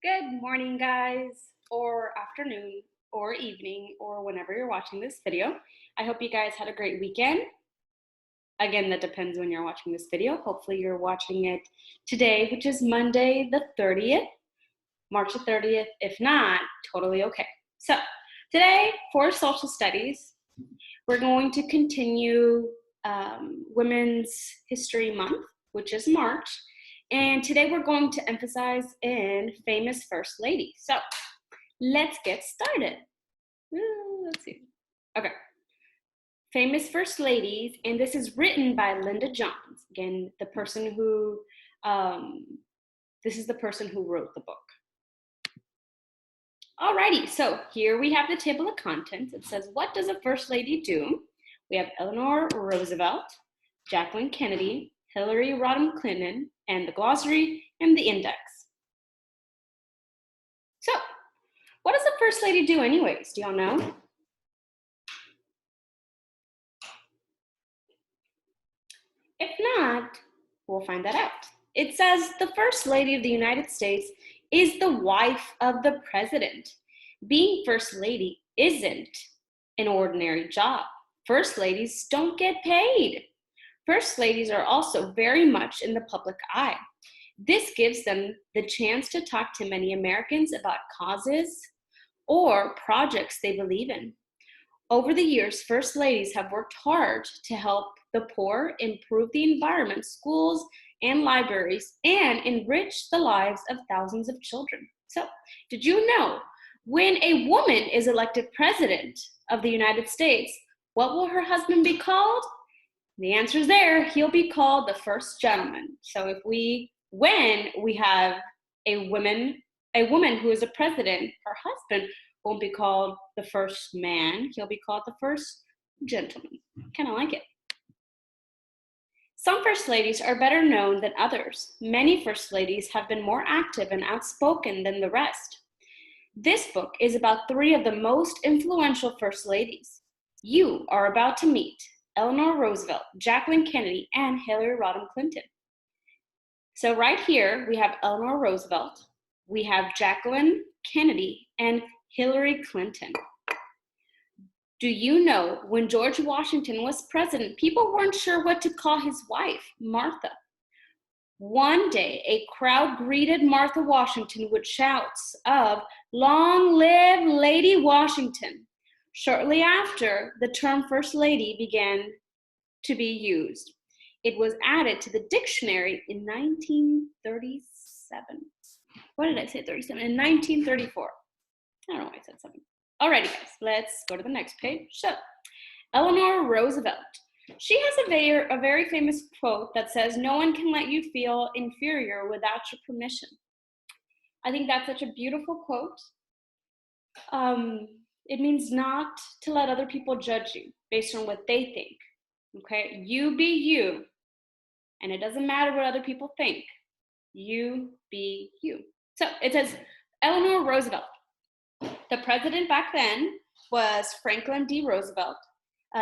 Good morning, guys, or afternoon, or evening, or whenever you're watching this video. I hope you guys had a great weekend. Again, that depends when you're watching this video. Hopefully you're watching it today, which is Monday the 30th, March the 30th. If not, totally okay. So today for social studies, we're going to continue Women's History Month, which is March. And today we're going to emphasize in famous first ladies. So let's get started. Let's see. Okay. Famous first ladies, and this is written by Linda Johns. Again, the person who, this is the person who wrote the book. Alrighty, so here we have the table of contents. It says, what does a first lady do? We have Eleanor Roosevelt, Jacqueline Kennedy, Hillary Rodham Clinton, and the glossary and the index. So, what does a first lady do anyways? Do y'all know? If not, we'll find that out. It says the First Lady of the United States is the wife of the president. Being First Lady isn't an ordinary job. First ladies don't get paid. First ladies are also very much in the public eye. This gives them the chance to talk to many Americans about causes or projects they believe in. Over the years, first ladies have worked hard to help the poor, improve the environment, schools, and libraries, and enrich the lives of thousands of children. So, did you know when a woman is elected president of the United States, what will her husband be called? The answer is there. He'll be called the first gentleman. So when we have a woman who is a president, her husband won't be called the first man. He'll be called the first gentleman. Kind of like it. Some first ladies are better known than others. Many first ladies have been more active and outspoken than the rest. This book is about three of the most influential first ladies. You are about to meet Eleanor Roosevelt, Jacqueline Kennedy, and Hillary Rodham Clinton. So right here, we have Eleanor Roosevelt, we have Jacqueline Kennedy, and Hillary Clinton. Do you know when George Washington was president, people weren't sure what to call his wife, Martha. One day, a crowd greeted Martha Washington with shouts of, "Long live Lady Washington." Shortly after, the term First Lady began to be used. It was added to the dictionary in 1937. What did I say, 37? In 1934. I don't know why I said 7. Alrighty, guys, let's go to the next page. So, Eleanor Roosevelt. She has a very famous quote that says, "No one can let you feel inferior without your permission." I think that's such a beautiful quote. It means not to let other people judge you based on what they think. Okay, you be you, and it doesn't matter what other people think. You be you. So it says Eleanor Roosevelt. The president back then was Franklin D. Roosevelt.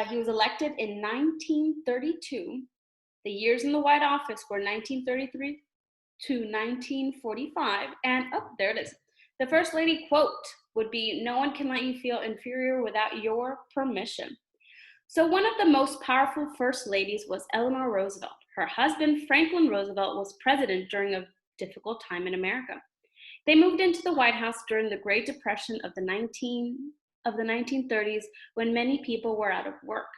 He was elected in 1932. The years in the White Office were 1933 to 1945. And there it is. The First Lady quote would be, "No one can let you feel inferior without your permission." So one of the most powerful first ladies was Eleanor Roosevelt. Her husband, Franklin Roosevelt, was president during a difficult time in America. They moved into the White House during the Great Depression of the 1930s, when many people were out of work.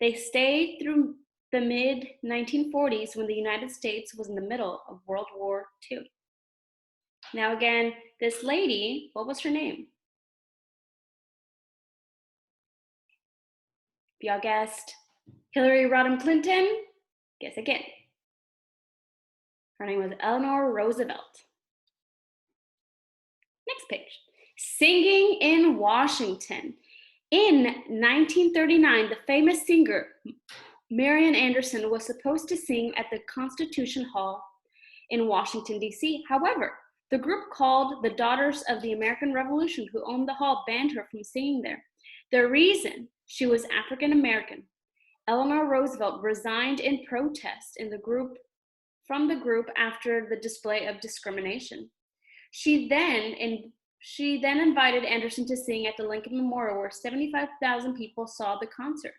They stayed through the mid-1940s, when the United States was in the middle of World War II. Now again, this lady, what was her name? If y'all guessed Hillary Rodham Clinton, guess again. Her name was Eleanor Roosevelt. Next page. Singing in Washington. In 1939, the famous singer Marian Anderson was supposed to sing at the Constitution Hall in Washington, D.C. However, the group called the Daughters of the American Revolution, who owned the hall, banned her from singing there. The reason: she was African American. Eleanor Roosevelt resigned in protest from the group after the display of discrimination. She then invited Anderson to sing at the Lincoln Memorial, where 75,000 people saw the concert.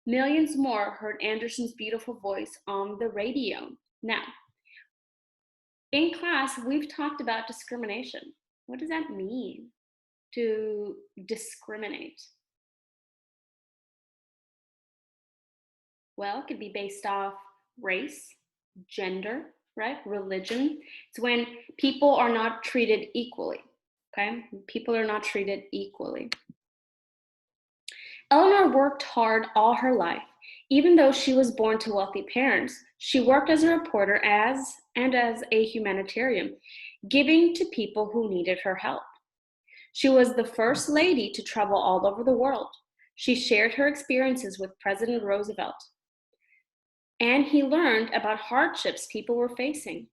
Millions more heard Anderson's beautiful voice on the radio. Now, in class, we've talked about discrimination. What does that mean, to discriminate? Well, it could be based off race, gender, right? Religion. It's when people are not treated equally, okay? People are not treated equally. Eleanor worked hard all her life. Even though she was born to wealthy parents, she worked as a reporter and as a humanitarian, giving to people who needed her help. She was the first lady to travel all over the world. She shared her experiences with President Roosevelt, and he learned about hardships people were facing.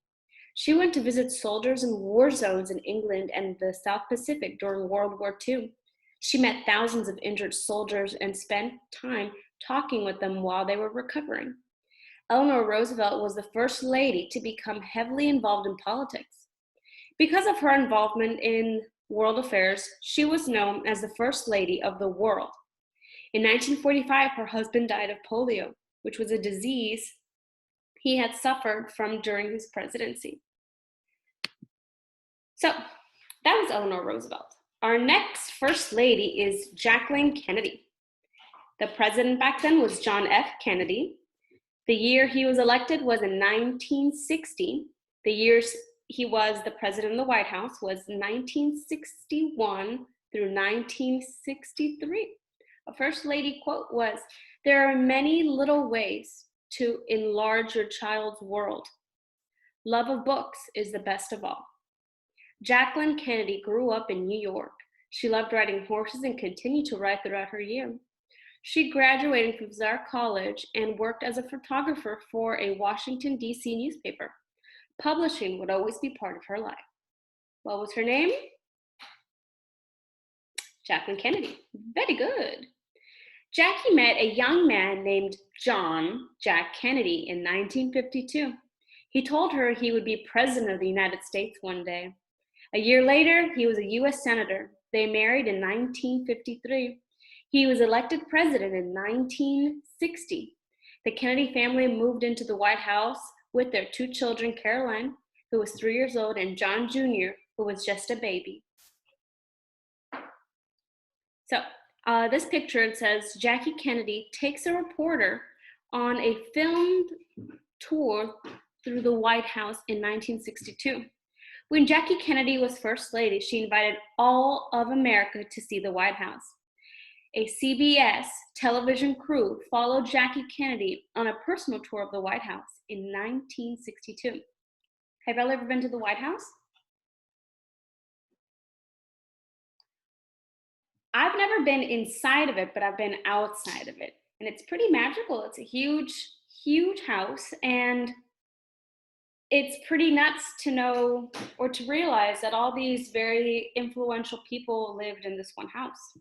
She went to visit soldiers in war zones in England and the South Pacific during World War II. She met thousands of injured soldiers and spent time talking with them while they were recovering. Eleanor Roosevelt was the first lady to become heavily involved in politics. Because of her involvement in world affairs, she was known as the First Lady of the World. In 1945, her husband died of polio, which was a disease he had suffered from during his presidency. So that was Eleanor Roosevelt. Our next First Lady is Jacqueline Kennedy. The president back then was John F. Kennedy. The year he was elected was in 1960. The years he was the president of the White House was 1961 through 1963. A First Lady quote was, "There are many little ways to enlarge your child's world. Love of books is the best of all." Jacqueline Kennedy grew up in New York. She loved riding horses and continued to ride throughout her year. She graduated from Vassar College and worked as a photographer for a Washington, D.C. newspaper. Publishing would always be part of her life. What was her name? Jacqueline Kennedy. Very good. Jackie met a young man named John Jack Kennedy in 1952. He told her he would be president of the United States one day. A year later, he was a U.S. Senator. They married in 1953. He was elected president in 1960. The Kennedy family moved into the White House with their two children, Caroline, who was 3 years old, and John Jr., who was just a baby. So this picture, it says, Jackie Kennedy takes a reporter on a filmed tour through the White House in 1962. When Jackie Kennedy was First Lady, she invited all of America to see the White House. A CBS television crew followed Jackie Kennedy on a personal tour of the White House in 1962. Have y'all ever been to the White House? I've never been inside of it, but I've been outside of it. And it's pretty magical. It's a huge, huge house. And it's pretty nuts to know or to realize that all these very influential people lived in this one house.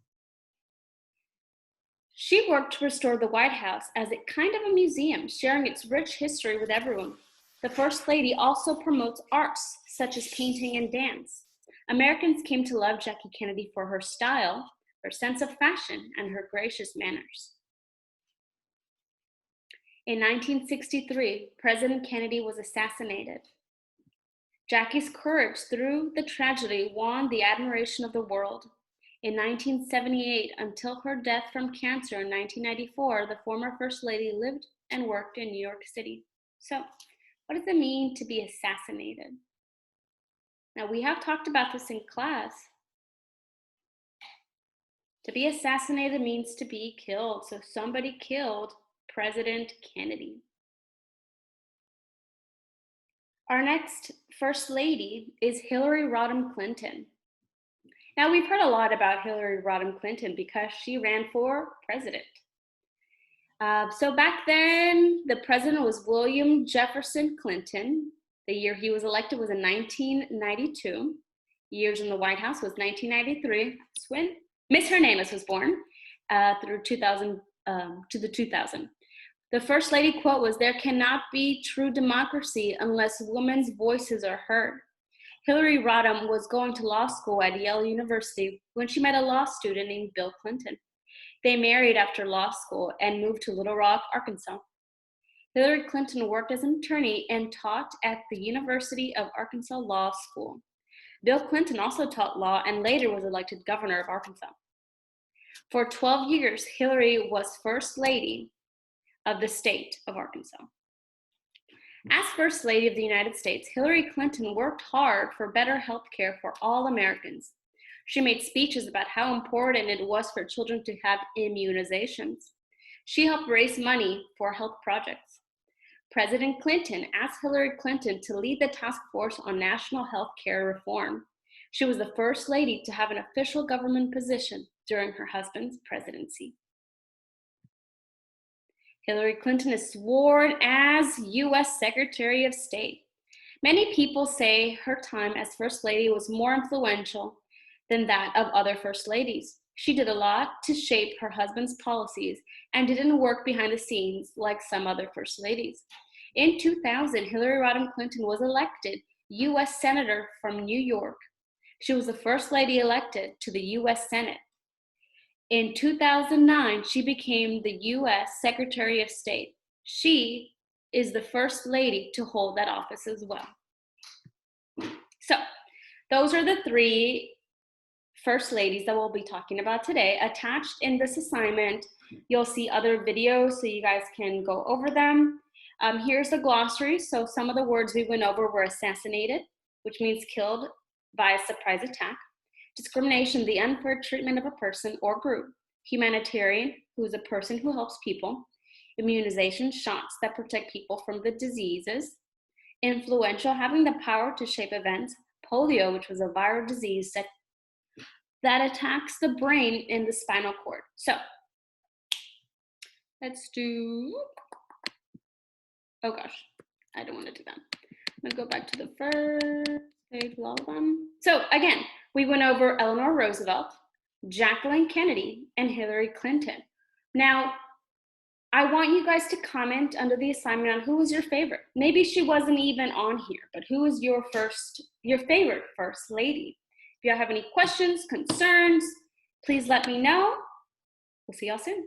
She worked to restore the White House as a kind of a museum, sharing its rich history with everyone. The First Lady also promotes arts such as painting and dance. Americans came to love Jackie Kennedy for her style, her sense of fashion, and her gracious manners. In 1963, President Kennedy was assassinated. Jackie's courage through the tragedy won the admiration of the world. In 1978, until her death from cancer in 1994, the former First Lady lived and worked in New York City. So, what does it mean to be assassinated? Now, we have talked about this in class. To be assassinated means to be killed. So somebody killed President Kennedy. Our next First Lady is Hillary Rodham Clinton. Now, we've heard a lot about Hillary Rodham Clinton because she ran for president. So back then, the president was William Jefferson Clinton. The year he was elected was in 1992. Years in the White House was 1993. That's when Miss Hernandez was born through 2000 to the 2000. The First Lady quote was, "There cannot be true democracy unless women's voices are heard." Hillary Rodham was going to law school at Yale University when she met a law student named Bill Clinton. They married after law school and moved to Little Rock, Arkansas. Hillary Clinton worked as an attorney and taught at the University of Arkansas Law School. Bill Clinton also taught law and later was elected governor of Arkansas. For 12 years, Hillary was First Lady of the state of Arkansas. As First Lady of the United States, Hillary Clinton worked hard for better health care for all Americans. She made speeches about how important it was for children to have immunizations. She helped raise money for health projects. President Clinton asked Hillary Clinton to lead the task force on national health care reform. She was the first lady to have an official government position during her husband's presidency. Hillary Clinton is sworn as U.S. Secretary of State. Many people say her time as First Lady was more influential than that of other First Ladies. She did a lot to shape her husband's policies and didn't work behind the scenes like some other First Ladies. In 2000, Hillary Rodham Clinton was elected U.S. Senator from New York. She was the first lady elected to the U.S. Senate. In 2009, she became the U.S. Secretary of State. She is the first lady to hold that office as well. So, those are the three First Ladies that we'll be talking about today. Attached in this assignment, you'll see other videos so you guys can go over them. Here's the glossary. So some of the words we went over were assassinated, which means killed by a surprise attack. Discrimination, the unfair treatment of a person or group. Humanitarian, who is a person who helps people. Immunization, shots that protect people from the diseases. Influential, having the power to shape events. Polio, which was a viral disease that attacks the brain and the spinal cord. So let's do, oh gosh, I don't want to do that. I'm gonna go back to the first page of all of them. So again, we went over Eleanor Roosevelt, Jacqueline Kennedy, and Hillary Clinton. Now, I want you guys to comment under the assignment on who was your favorite. Maybe she wasn't even on here, but who is your favorite First Lady? If you have any questions, concerns, please let me know. We'll see y'all soon.